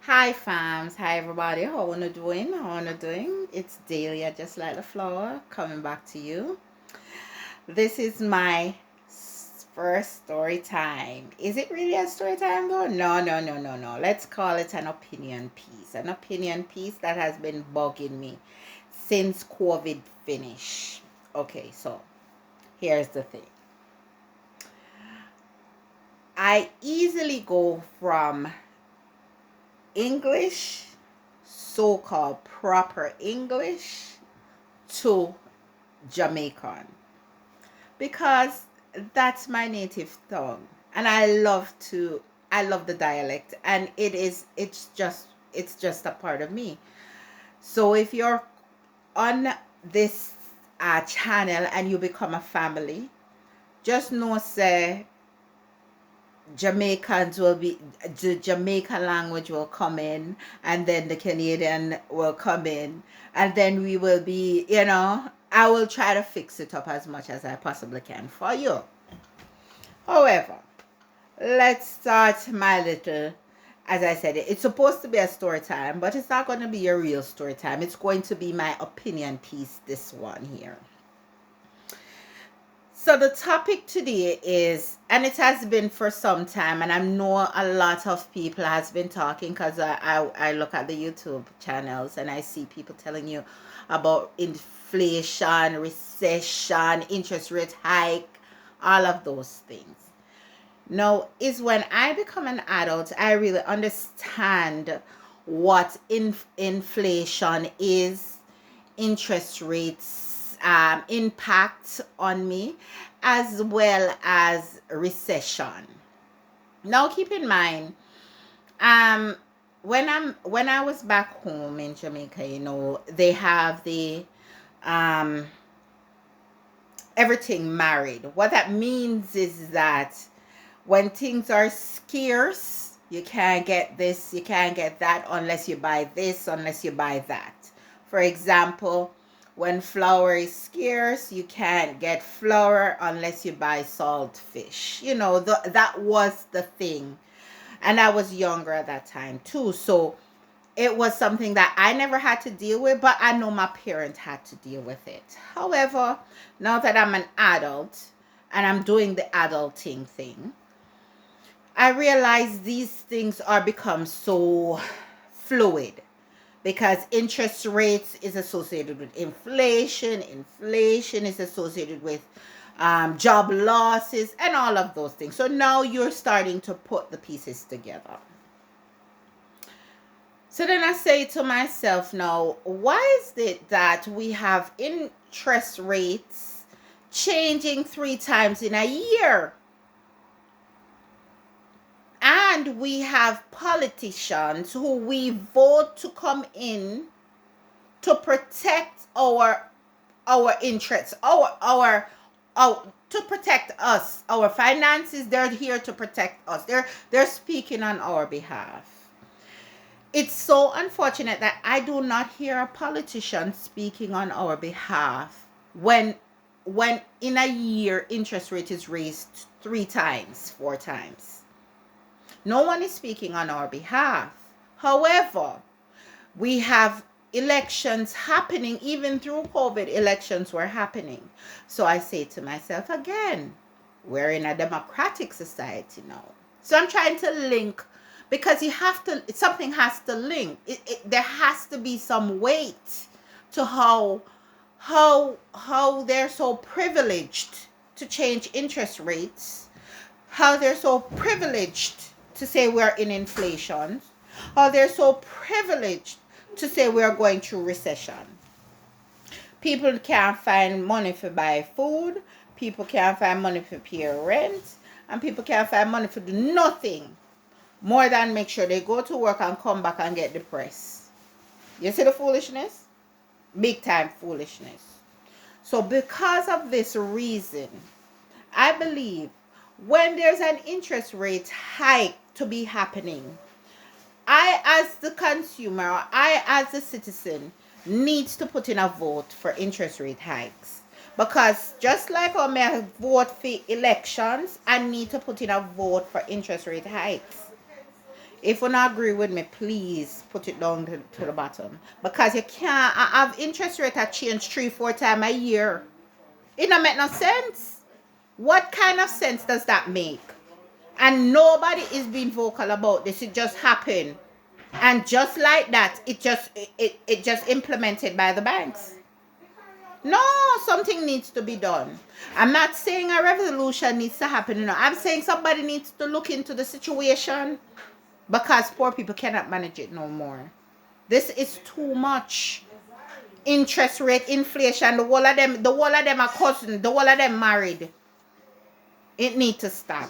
Hi fams, hi everybody. How are you doing? It's Dahlia, just like the flower, coming back to you. This is my first story time. Is it really a story time though? No. Let's call it an opinion piece. An opinion piece that has been bugging me since COVID finished. Okay, so here's the thing. I easily go from English, so called proper English, to Jamaican because that's my native tongue. And I love the dialect, and it's just a part of me. So if you're on this channel and you become a family, just know say Jamaicans will be the Jamaican language will come in, and then the Canadian will come in, and then we will be, I will try to fix it up as much as I possibly can for you. However, let's start my little, as I said, it's supposed to be a story time, but it's not going to be a real story time. It's going to be my opinion piece, this one here. So the topic today is, and it has been for some time, and I know a lot of people has been talking because I look at the YouTube channels and I see people telling you about inflation, recession, interest rate hike, all of those things. Now, is when I become an adult, I really understand what inflation is, interest rates impact on me, as well as recession. Now, keep in mind, um, when I was back home in Jamaica, they have the um everything married. What that means is that when things are scarce, you can't get this, you can't get that unless you buy this, unless you buy that. For example, when flour is scarce, you can't get flour unless you buy salt fish. That was the thing. And I was younger at that time too. So it was something that I never had to deal with, but I know my parents had to deal with it. However, now that I'm an adult and I'm doing the adulting thing, I realize these things are become so fluid because interest rates is associated with inflation. Inflation is associated with job losses and all of those things. So now you're starting to put the pieces together. So then I say to myself now, why is it that we have interest rates changing 3 times in a year? And we have politicians who we vote to come in to protect our interests, to protect us, our finances. They're here to protect us. They're speaking on our behalf. It's so unfortunate that I do not hear a politician speaking on our behalf when in a year interest rate is raised 3 times, 4 times. No one is speaking on our behalf. However, we have elections happening. Even through COVID, elections were happening. So I say to myself again, we're in a democratic society now. So I'm trying to link, because something has to link. There has to be some weight to how they're so privileged to change interest rates, how they're so privileged to say we're in inflation, how they're so privileged to say we're going through recession. People can't find money to buy food, people can't find money to pay rent, and people can't find money to do nothing more than make sure they go to work and come back and get depressed. You see the foolishness? Big time foolishness. So because of this reason, I believe when there's an interest rate hike to be happening, I as the consumer, or I as the citizen, needs to put in a vote for interest rate hikes. Because just like how I vote for elections, I need to put in a vote for interest rate hikes. If you not agree with me, please put it down to the bottom. Because you can't have interest rate that change 3-4 times a year. It don't make no sense. What kind of sense does that make? And nobody is being vocal about this. It just happened. And just like that, it just implemented by the banks. No, something needs to be done. I'm not saying a revolution needs to happen. No, I'm saying somebody needs to look into the situation because poor people cannot manage it no more. This is too much. Interest rate, inflation, the whole of them are cousins, the whole of them married. It needs to stop.